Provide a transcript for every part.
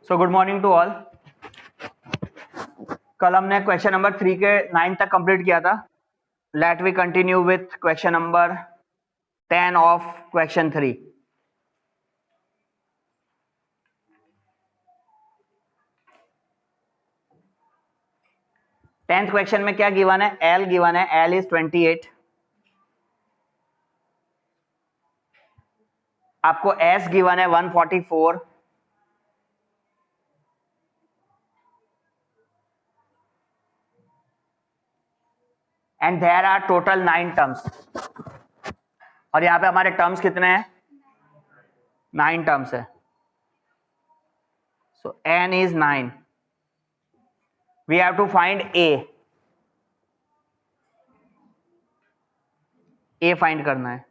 So good morning to all. कल हमने question number 3 के 9 तक कंप्लीट किया था। Let we continue with question number 10 of question 3। Tenth question में क्या गिवन है? एल गिवन है। L is 28। आपको एस गिवन है 144। And there are total 9 terms. और यहां पे हमारे टर्म्स कितने हैं? 9 टर्म्स है। So n is 9। We have to find a find करना है।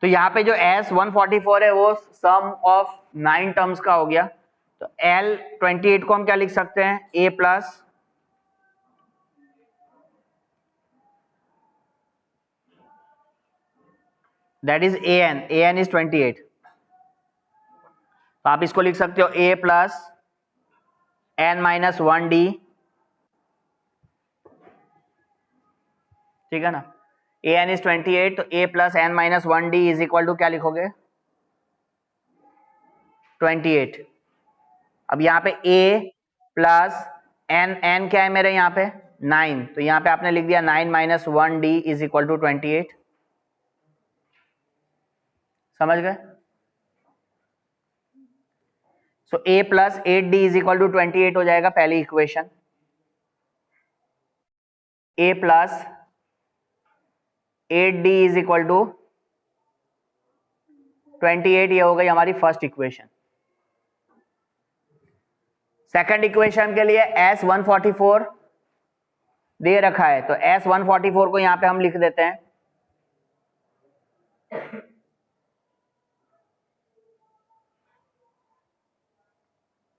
तो यहाँ पे जो S 144 है वो सम ऑफ 9 टर्म्स का हो गया। तो L 28 को हम क्या लिख सकते हैं? A plus that is an is 28। तो आप इसको लिख सकते हो A plus n minus 1d। ठीक है ना? an इज 28, तो A plus n minus 1d is equal to क्या लिखोगे? 28। अब यहाँ पे A प्लस n क्या है मेरे यहाँ पे? 9। तो यहाँ पे आपने लिख दिया 9 minus 1d is equal to 28। समझ गए? So A plus 8d is equal to 28 हो जाएगा पहली equation. A plus 8d is equal to 28, ये हो गई हमारी फर्स्ट इक्वेशन। सेकंड इक्वेशन के लिए S 144 दे रखा है, तो S 144 को यहां पे हम लिख देते हैं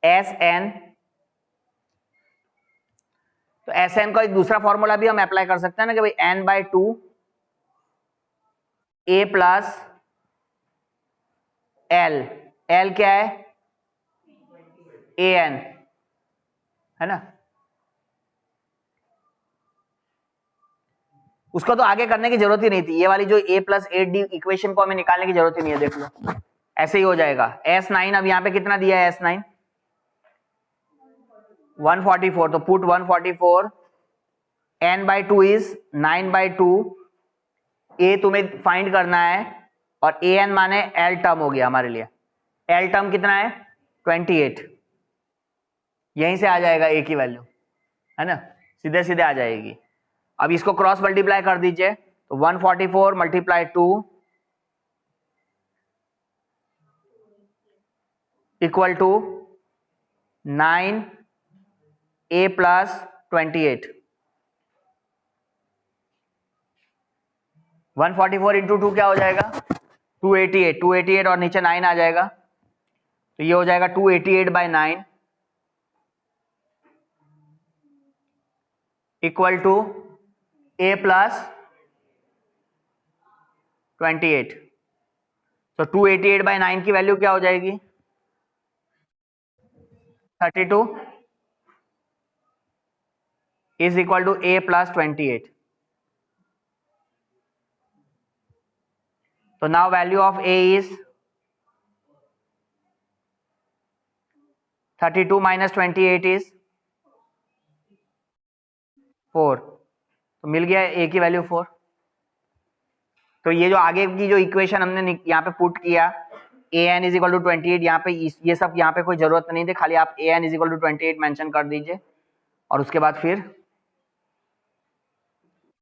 Sn। तो Sn का एक दूसरा फॉर्मूला भी हम अप्लाई कर सकते हैं ना कि भाई n/2 A प्लस L क्या है? an है ना? उसको तो आगे करने की जरूरत ही नहीं थी। ये वाली जो A प्लस 8d इक्वेशन को हमें निकालने की जरूरत ही नहीं है। देख लो ऐसे ही हो जाएगा। S9 अब यहाँ पे कितना दिया है? S9 144। तो पुट 144 n/2 इज 9/2। A तुम्हें फाइंड करना है और an माने L टर्म हो गया हमारे लिए। L टर्म कितना है? 28। यहीं से आ जाएगा A की वैल्यू, है ना? सीधे सीधे आ जाएगी। अब इसको क्रॉस मल्टीप्लाई कर दीजिए, तो 144 multiply 2 equal to 9 A plus 28। 144 into 2 क्या हो जाएगा? 288। 288 और नीचे 9 आ जाएगा, तो ये हो जाएगा 288/9 इक्वल टू A प्लस 28। तो 288/9 की वैल्यू क्या हो जाएगी? 32 is equal to A plus 28। तो now value of A is 32 minus 28 is 4। तो मिल गया A की वैल्यू 4। तो ये जो आगे की जो इक्वेशन हमने यहाँ पे पुट किया an इज इक्वल टू 28, यहाँ पे ये सब यहाँ पे कोई जरूरत नहीं थी, खाली आप an is equal to 28 mention कर दीजिए और उसके बाद फिर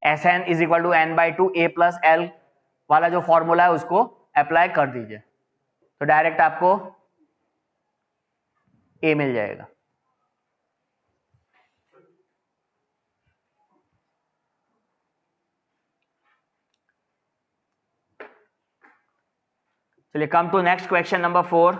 Sn is equal to n/2 A plus L वाला जो फॉर्मूला है उसको अप्लाई कर दीजिए, तो डायरेक्ट आपको A मिल जाएगा। चलिए come to next question number 4।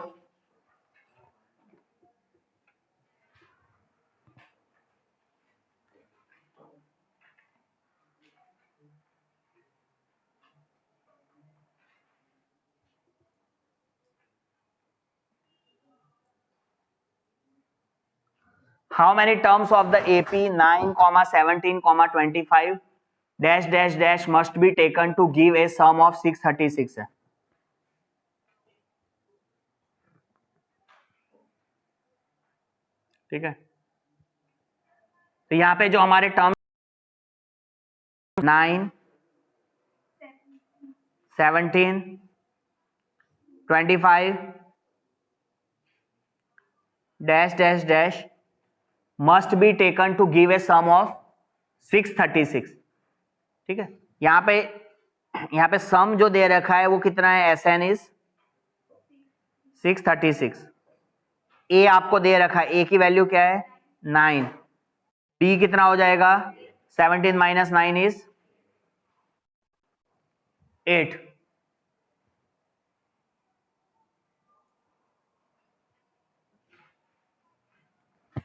How many terms of the AP 9, 17, 25 dash dash must be taken to give a sum of 636 है। ठीक है, तो यहाँ पे जो हमारे term 9, 17, 25 dash dash dash must be taken to give a sum of 636। ठीक है, यहाँ पे सम जो दे रखा है वो कितना है, SN इज 636। ए आपको दे रखा है, ए की वैल्यू क्या है 9, डी कितना हो जाएगा 17 माइनस 9 इज 8।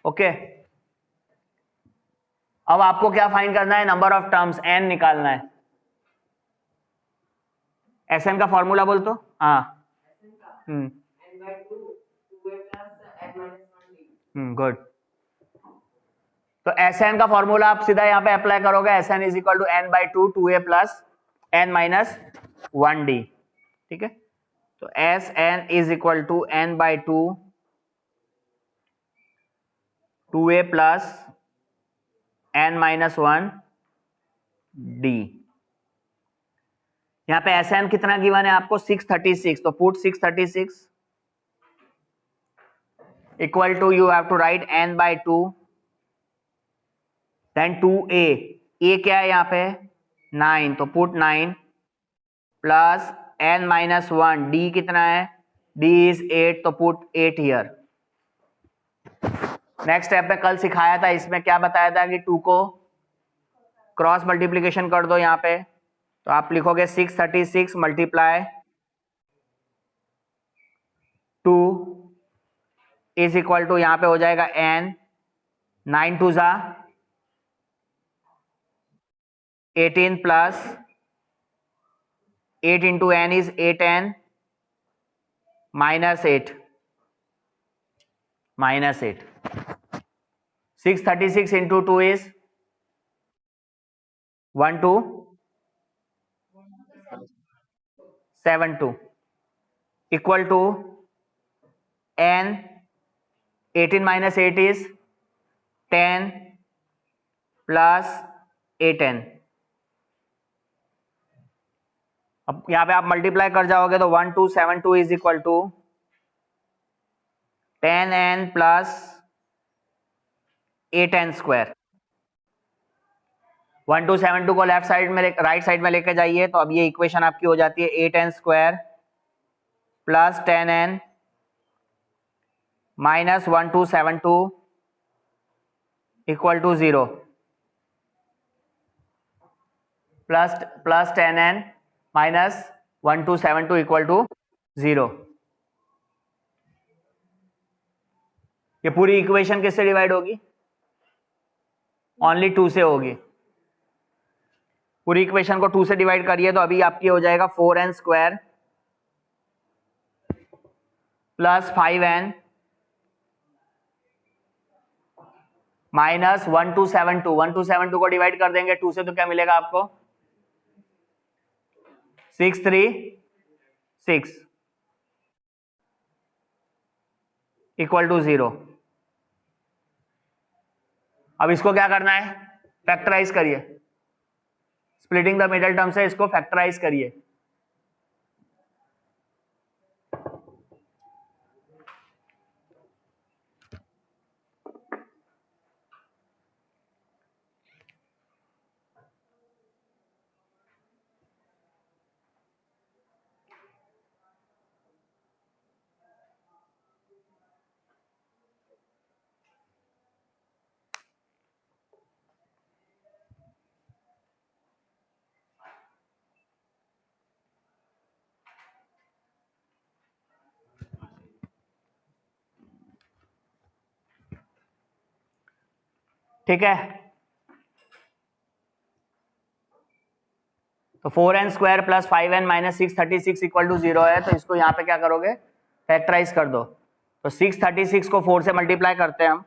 ओके, अब आपको क्या फाइंड करना है, नंबर ऑफ टर्म्स n निकालना है। SN का फॉर्मूला बोल तो, हाँ गुड। तो SN का फॉर्मूला आप सीधा यहाँ पे अप्लाई करोगे, SN is equal to n/2 2a plus n minus 1d। ठीक है, तो SN is equal to n/2 2a plus n minus 1d। यहाँ पे SN कितना गिवन है आपको 636, तो put 636 equal to you have to write n/2 then 2a, a क्या है यहाँ पे 9, तो put 9 plus n minus 1, d कितना है, d इज 8, तो पुट 8 हियर। नेक्स्ट स्टेप में कल सिखाया था, इसमें क्या बताया था कि 2 को क्रॉस मल्टीप्लीकेशन कर दो यहाँ पे, तो आप लिखोगे 636 मल्टीप्लाई 2 इज इक्वल टू यहाँ पे हो जाएगा n, 9 2 जा 18 plus 8 into n is 8n minus 8 636 into 2 is 1272 equal to n, 18 minus 8 is 10 plus 8n। अब यहां पे आप मल्टीप्लाई कर जाओगे तो 1272 is equal to 10n plus 8n square. 1272 को लेफ्ट साइड में राइट साइड में लेके जाइए, तो अब ये इक्वेशन आपकी हो जाती है 8n square plus 10n minus 1272 equal to 0 plus 10n minus 1272 equal to 0। ये पूरी इक्वेशन किससे डिवाइड होगी, ओनली 2 से होगी। पूरी इक्वेशन को 2 से डिवाइड करिए, तो अभी आपकी हो जाएगा 4n square plus 5n minus 1272 को डिवाइड कर देंगे 2 से, तो क्या मिलेगा आपको 636 इक्वल टू 0। अब इसको क्या करना है, फैक्टराइज करिए, स्प्लिटिंग द मिडल टर्म से इसको फैक्टराइज करिए। ठीक है, तो 4n square plus 5n minus 636 equal to 0 है, तो इसको यहाँ पे क्या करोगे, फैक्टराइज कर दो। तो 636 को 4 से मल्टीप्लाई करते हैं हम,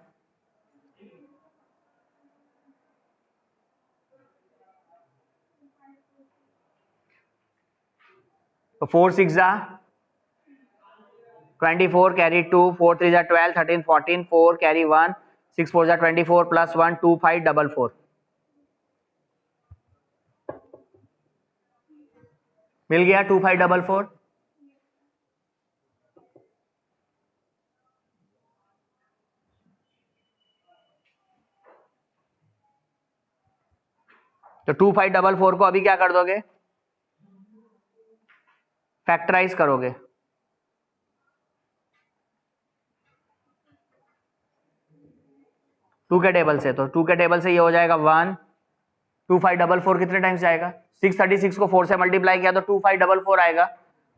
तो 4 6 जा 24 कैरी 2, 4 3 जा 12, 13 14, 4 कैरी 1, 6 4 जा 24 प्लस 1 2 5 4 4 मिल गया 2 5 4 4। तो 2 5 4 4 को अभी क्या कर दोगे, फैक्टराइज करोगे। टू के टेबल से, तो 2 के टेबल से ये हो जाएगा 1 2 5 4 4 कितने टाइम्स जाएगा, 636 को 4 से मल्टीप्लाई किया तो 2 5 4 4 आएगा।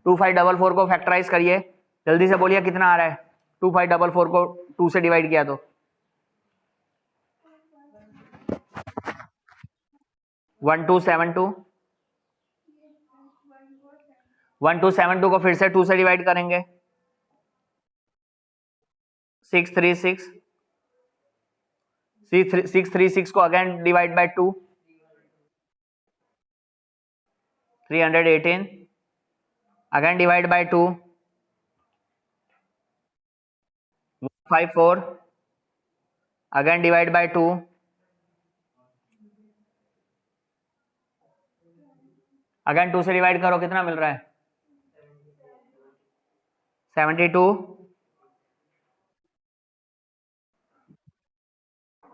2 5 4 4 को फैक्टराइज करिए, जल्दी से बोलिए कितना आ रहा है। 2 5 4 4 को 2 से डिवाइड किया तो 1272, 1272 को फिर से 2 से डिवाइड करेंगे 636, 636 को again divide by 2 318, again divide by 2 154, again divide by 2 again 2 से डिवाइड करो, कितना मिल रहा है 72,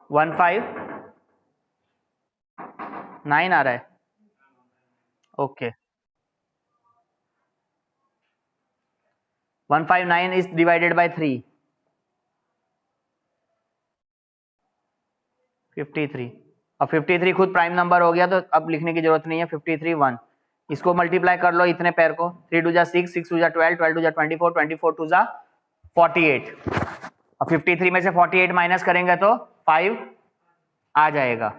159 आ रहा है। Okay 159 is divided by 3 53। अब 53 खुद प्राइम नंबर हो गया तो अब लिखने की जरूरत नहीं है। 53 1, इसको मल्टीप्लाई कर लो इतने पैर को, 3 2 जा 6, 6 2 जा 12, 12 2 जा 24, 24 2 जा 48। अब 53 में से 48 माइनस करेंगे तो 5 आ जाएगा।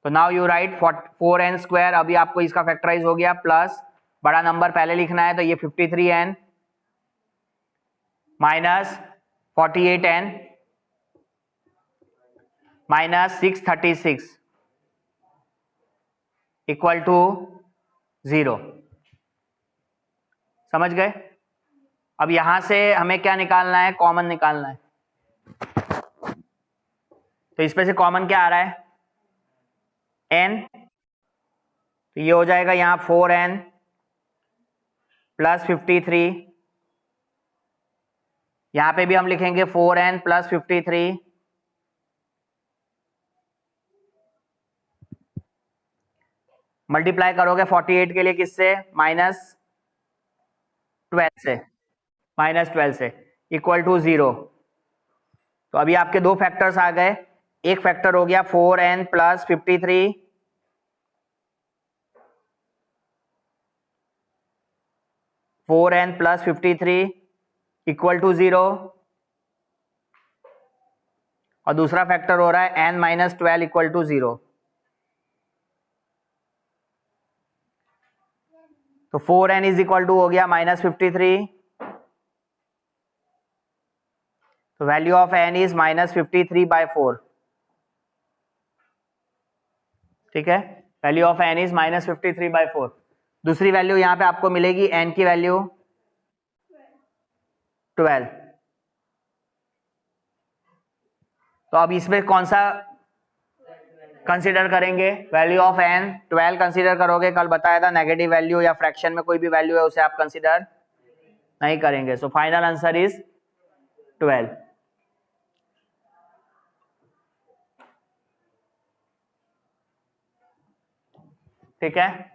तो now you right 4n square, अभी आपको इसका फैक्टराइज हो गया, प्लस बड़ा नंबर पहले लिखना है तो ये 53n minus 48n minus 636 equal to 0। समझ गए। अब यहां से हमें क्या निकालना है, कॉमन निकालना है। तो इसमें से कॉमन क्या आ रहा है n, तो ये हो जाएगा यहां 4n प्लस 53, यहां पे भी हम लिखेंगे 4n प्लस 53, मल्टीप्लाई करोगे 48 के लिए किससे, -12 से, -12 से इक्वल टू 0। तो अभी आपके दो फैक्टर्स आ गए, एक फैक्टर हो गया 4n प्लस 53, इक्वल टू 0, और दूसरा फैक्टर हो रहा है n माइनस 12 इक्वल टू 0। तो 4n इज इक्वल टू हो गया -53, तो वैल्यू ऑफ n इज -53/4। ठीक है, वैल्यू ऑफ n इज -53/4। दूसरी वैल्यू यहां पे आपको मिलेगी n की वैल्यू 12। तो अब इसमें कौन सा कंसीडर करेंगे, वैल्यू ऑफ n 12 कंसीडर करोगे, कल बताया था नेगेटिव वैल्यू या फ्रैक्शन में कोई भी वैल्यू है उसे आप कंसीडर नहीं करेंगे। So final answer is 12। ठीक है,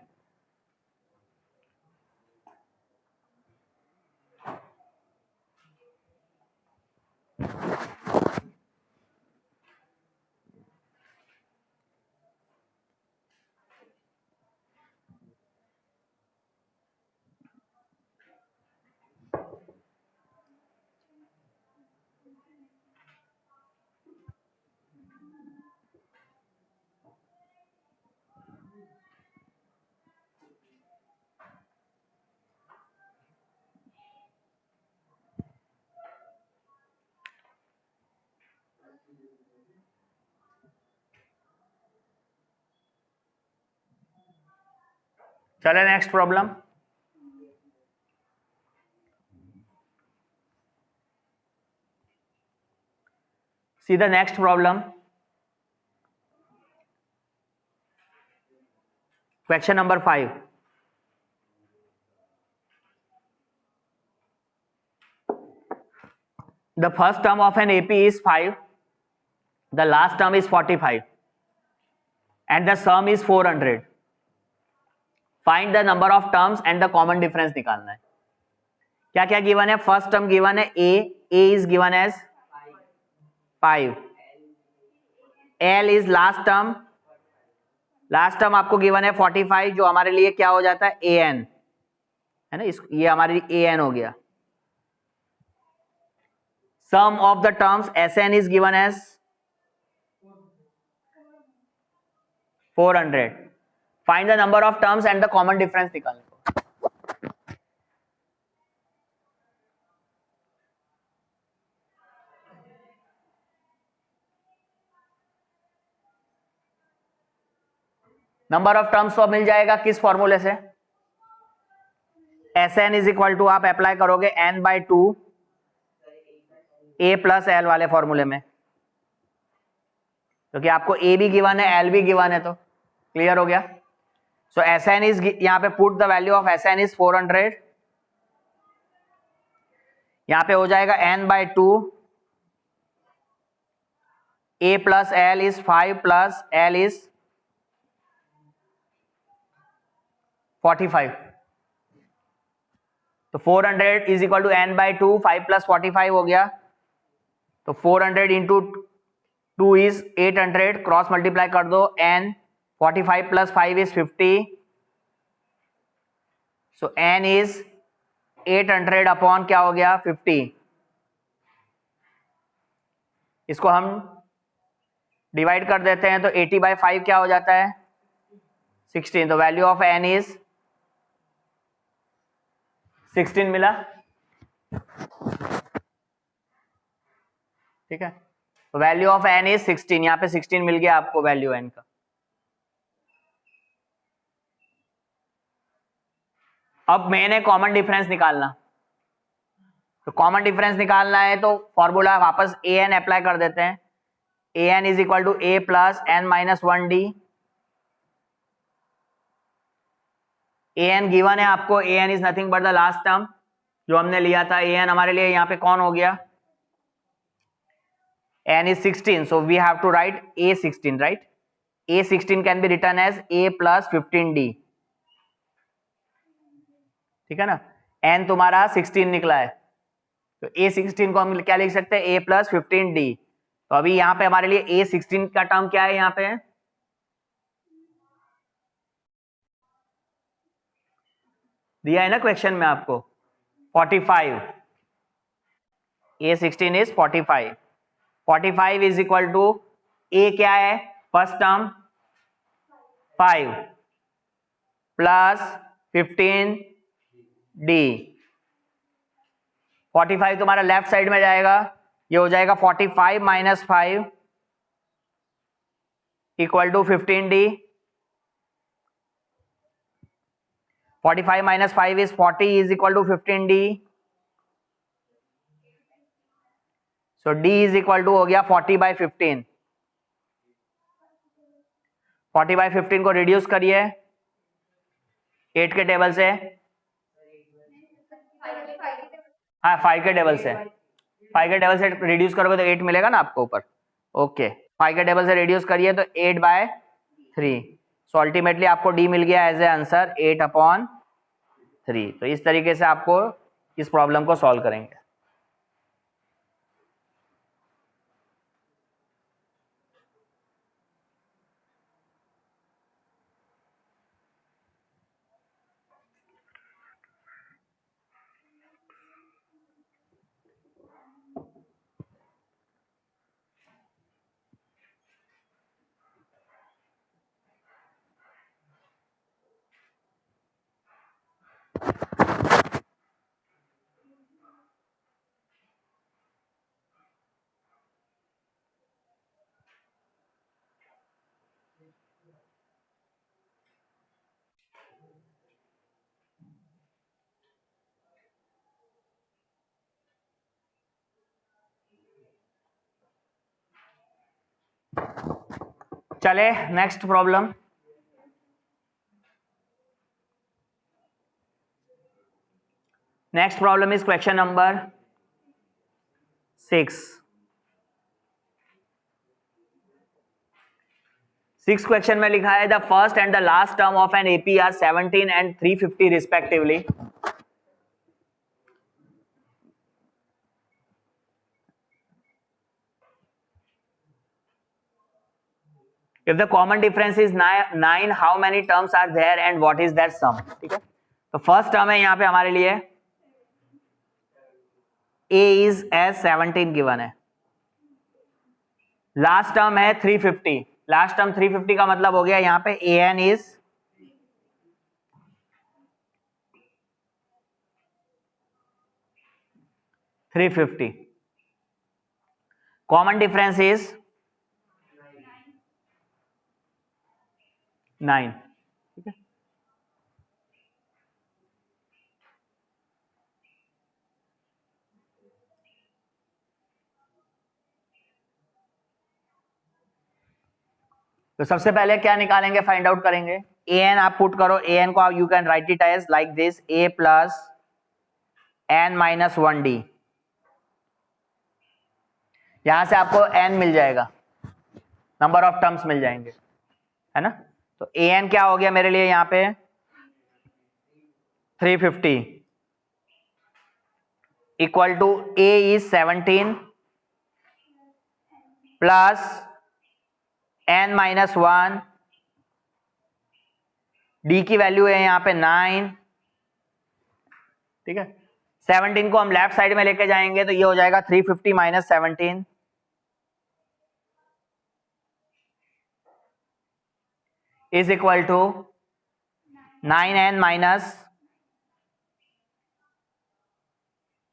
चले next problem. See the next problem, question number 5. The first term of an AP is 5, the last term is 45, and the sum is 400. Find the number of terms and the common difference निकालना है. क्या क्या given है? First term given है a is given as 5, l is last term आपको given है 45, जो हमारे लिए क्या हो जाता है an, है ना, ये हमारे लिए an हो गया. Sum of the terms Sn is given as 400. Find the number of terms and the common difference निकालना. नंबर ऑफ टर्म्स तो मिल जाएगा किस फॉर्मूले से? Sn इज इक्वल टू, आप अप्लाई करोगे n/2 a प्लस एल वाले फॉर्मूले में, क्योंकि आपको a भी गिवन है l भी गिवन है, तो क्लियर हो गया. सो Sn इज, यहां पे put the value of Sn is 400. यहां पे हो जाएगा n/2 a plus L is 5 plus l is 45. तो 400 is equal to n/2, 5 plus 45 हो गया. तो 400 इंटू 2 इज 800, क्रॉस मल्टीप्लाई कर दो, n 45 plus 5 is 50. So n is 800 upon क्या हो गया 50. इसको हम डिवाइड कर देते हैं, तो 80/5 क्या हो जाता है 16. तो वैल्यू ऑफ n इज 16 मिला. ठीक है, तो वैल्यू ऑफ n इज 16. यहां पे 16 मिल गया आपको वैल्यू n का. अब मैंने कॉमन डिफरेंस निकालना, तो कॉमन डिफरेंस निकालना है तो फॉर्मूला वापस an अप्लाई कर देते हैं. an is equal to a plus n-1d. an given है आपको, an is nothing but the last term जो हमने लिया था. an हमारे लिए यहाँ पे कौन हो गया, n is 16, so we have to write a16, right? a16 can be written as a plus 15d. ठीक है ना, n तुम्हारा 16 निकला है, तो a16 को हम क्या लिख सकते हैं, a plus 15d. तो अभी यहाँ पे हमारे लिए a16 का टर्म क्या है, यहाँ पे दिया है ना क्वेश्चन में आपको 45. a16 is 45. 45 is equal to a क्या है, फर्स्ट टर्म 5 प्लस 15d. 45 तुम्हारा लेफ्ट साइड में जाएगा, ये हो जाएगा 45 minus 5 equal to 15d. 45 minus 5 is 40 is equal to 15d. So d is equal to हो गया 40/15. 40/15 को रिड्यूस करिए 8 के टेबल से, हाँ 5 के टेबल से, 5 के टेबल से रिड्यूस करोगे तो 8 मिलेगा ना आपको ऊपर. ओके, 5 के टेबल से रिड्यूस करिए तो 8/3. सो अल्टीमेटली आपको d मिल गया एज ए आंसर 8/3. तो इस तरीके से आपको इस प्रॉब्लम को सॉल्व करेंगे. चले next problem. Next problem is question number 6। 6 question में लिखा है the first and the last term of an AP are 17 and 350 respectively. If the common difference is 9, how many terms are there and what is their sum? ठीक है, तो first term है यहाँ पे हमारे लिए a is as 17 गिवन है। Last term है 350। लास्ट टर्म 350 का मतलब हो गया यहाँ पे an is 350। Common difference is 9। ठीक है, तो सबसे पहले क्या निकालेंगे, फाइंड आउट करेंगे। an आप पुट करो, an को you can write it as like this a plus n minus 1d। यहां से आपको n मिल जाएगा, नंबर ऑफ टर्म्स मिल जाएंगे, है ना। तो an क्या हो गया मेरे लिए यहाँ पे 350 equal to a is 17 plus n minus 1, d की वैल्यू है यहाँ पे 9। ठीक है, 17 को हम लेफ्ट साइड में लेके जाएंगे तो ये हो जाएगा 350 minus 17 is equal to 9n minus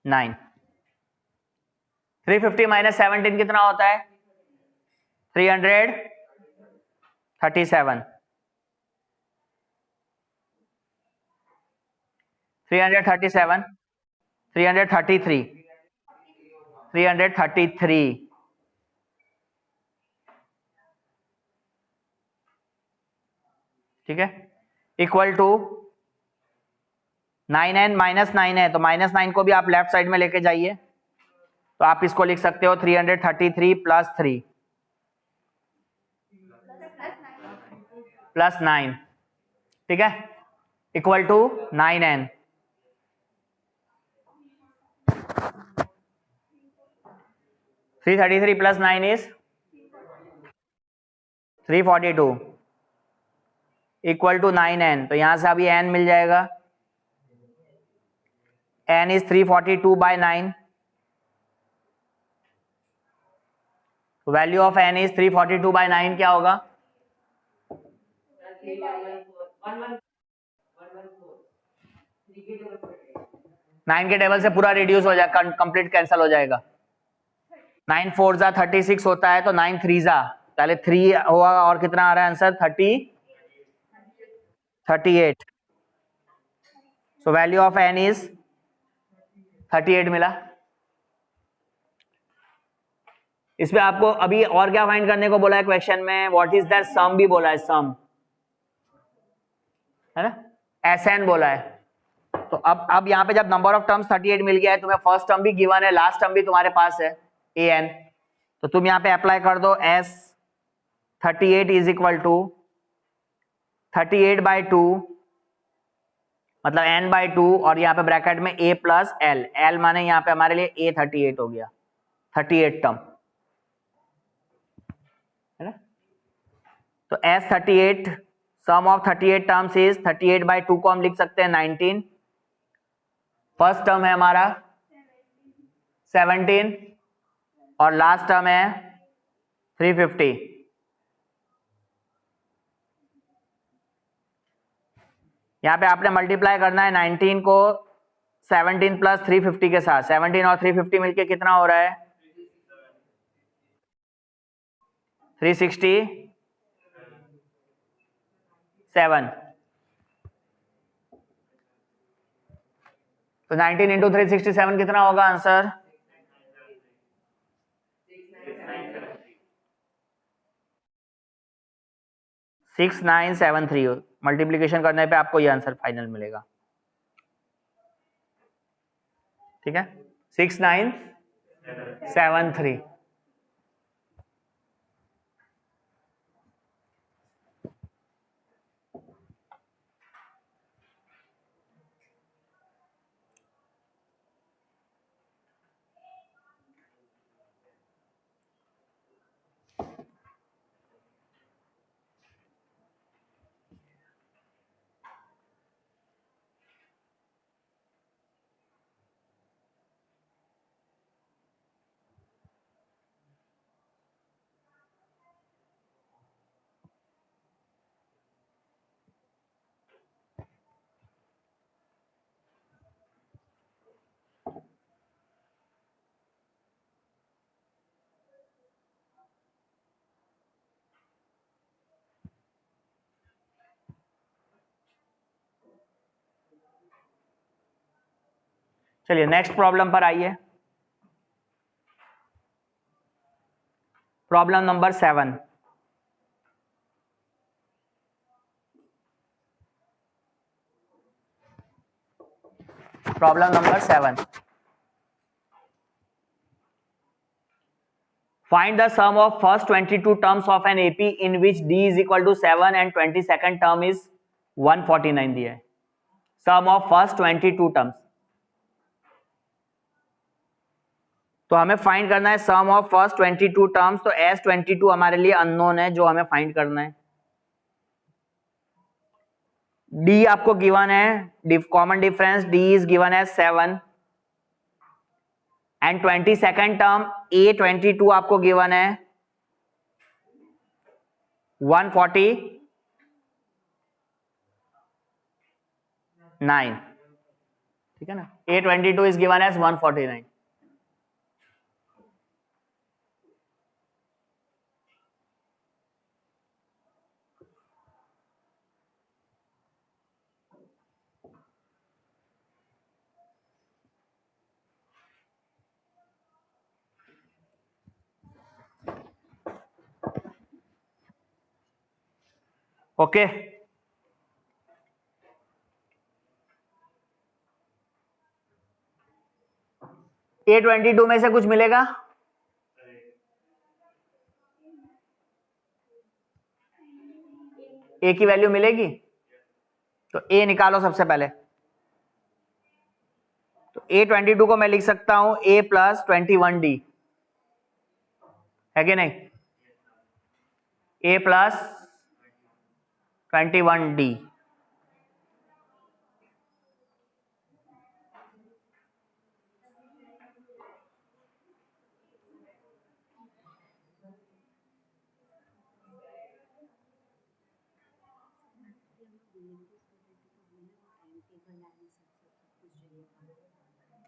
9। 350 minus 17 कितना होता है 337। 337 333 333 ठीक है, इक्वल टू 9n माइनस 9 है तो माइनस 9 को भी आप लेफ्ट साइड में लेके जाइए, तो आप इसको लिख सकते हो 333 प्लस 3 प्लस 9। ठीक है, equal to 9n। 333 plus 9 is 342 equal to 9n। तो यहां से अभी n मिल जाएगा, n is 342 by 9। Value of n is 342 by 9 क्या होगा 9 के टेबल से पूरा रिड्यूस हो जाएगा, कंप्लीट कैंसिल हो जाएगा। 9 4 जा 36 होता है, तो 9 3 जा पहले 3 होगा और कितना आ रहा है answer 38। So value of n is 38 मिला। इसमें आपको अभी और क्या फाइंड करने को बोला है क्वेश्चन में, व्हाट इज दैट सम भी बोला है, सम है ना, Sn बोला है। तो अब यहाँ पे जब नंबर ऑफ टर्म्स 38 मिल गया है, तुम्हें फर्स्ट टर्म भी गिवन है, लास्ट टर्म भी तुम्हारे पास है an, तो तुम यहाँ पे अप्लाई कर दो s 38 is equal to 38 by 2 मतलब n बाई 2 और यहाँ पे ब्रैकेट में a प्लस l, l माने यहाँ पे हमारे लिए a 38 हो गया, 38 टर्म है ना। तो s 38 sum of 38 terms is 38 by 2 को हम लिख सकते हैं 19। फर्स्ट टर्म है हमारा 17 और लास्ट टर्म है 350। यहां पे आपने मल्टीप्लाई करना है 19 को 17 प्लस 350 के साथ। 17 और 350 मिलके कितना हो रहा है 367। तो 19 इंटू 367 कितना होगा आंसर 6973 मल्टीप्लीकेशन करने पे आपको ये आंसर फाइनल मिलेगा। ठीक है, 6973। चलिए नेक्स्ट प्रॉब्लम पर आइए। Problem number 7। Problem number 7, find the sum of first 22 terms of an AP in which D is equal to 7 and 22nd term is 149 दिया है। sum of first 22 terms, तो हमें फाइंड करना है सम ऑफ फर्स्ट 22 टर्म्स। तो S22 हमारे लिए unknown है जो हमें फाइंड करना है। D आपको गिवन है, common difference D is given है 7 एंड 22nd टर्म A22 आपको गिवन है 149। ठीक है ना, A22 is given as 149। Okay, A22 में से कुछ मिलेगा? A की वैल्यू मिलेगी, तो A निकालो सबसे पहले। तो A22 को मैं लिख सकता हूं A प्लस 21D, है कि नहीं? A plus 21D।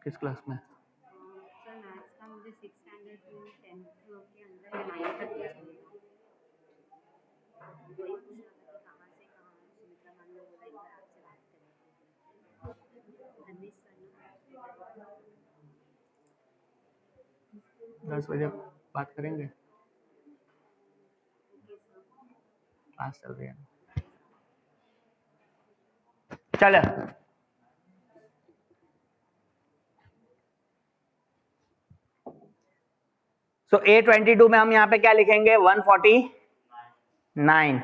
किस क्लास में? सर मैथ्स का मुझे 6 स्टैंडर्ड टू 10th के अंदर या 9th तक क्लास में वही पूछना था कि कहाँ से कहाँ सुमित्रा मैम ने बोला एक बार आपसे बात करें। 10 बजे बात करेंगे, क्लास चल रही है। चलो, सो A22 में हम यहाँ पे क्या लिखेंगे? 149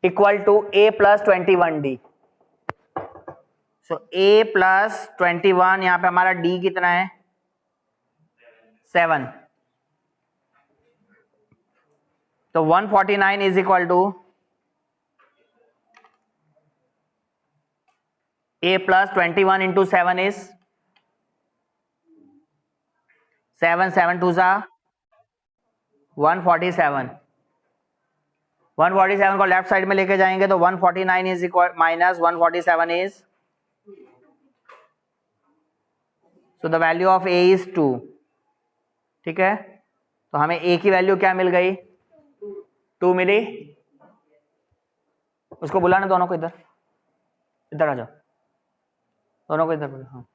equal to A plus 21D। So A plus 21, यहाँ पे हमारा D कितना है? 7। तो 149 is equal to A plus 21 into 7 is 7 7 2 सा 147। 147 को लेफ्ट साइड में लेके जाएंगे तो 149 is equal minus 147 is, so the value of A is 2। ठीक है, तो हमें A की वैल्यू क्या मिल गई? 2 मिली। उसको बुलाना दोनों को, इधर इधर आ जाओ, दोनों को इधर बुला। हाँ,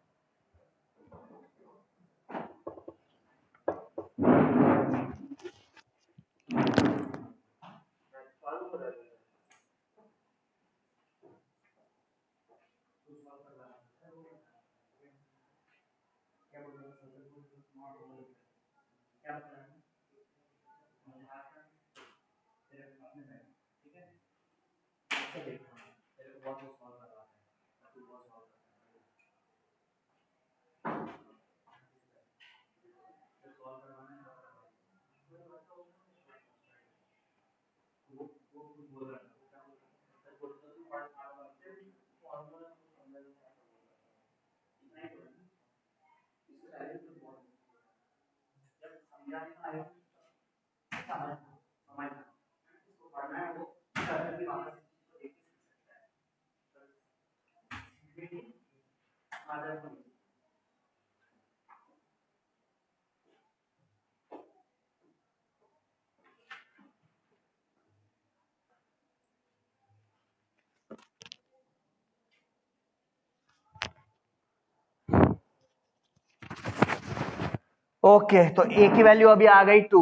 ओके, तो ए की वैल्यू अभी आ गई 2।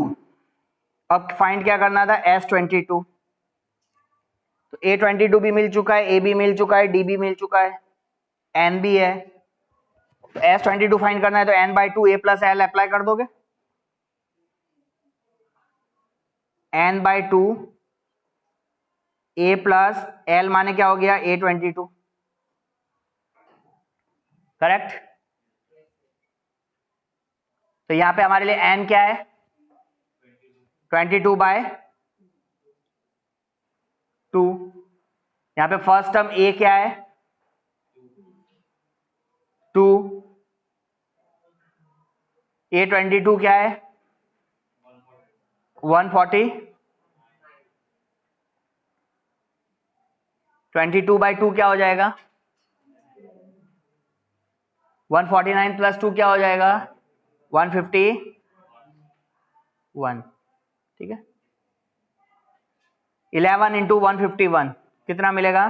अब फाइंड क्या करना था, S22। तो A22 भी मिल चुका है, ए भी मिल चुका है, डी भी मिल चुका है, एन भी है। तो S22 फाइंड करना है तो n/2 a plus L apply कर दोगे। n/2 a प्लस एल माने क्या हो गया, A22, करेक्ट। तो यहां पे हमारे लिए n क्या है, 22/2। यहां पे फर्स्ट टर्म a क्या है, 2। A22 क्या है, 140। 22/2 क्या हो जाएगा, 149 प्लस 2 क्या हो जाएगा, 151। ठीक है, 11 इंटू 151 कितना मिलेगा,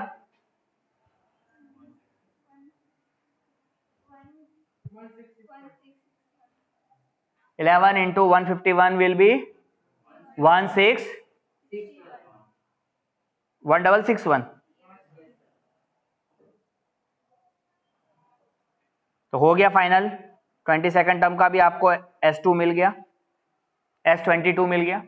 11 इंटू 151 विल बी 1661। तो हो गया फाइनल। 22nd टर्म का भी आपको S2 मिल गया, S22 मिल गया।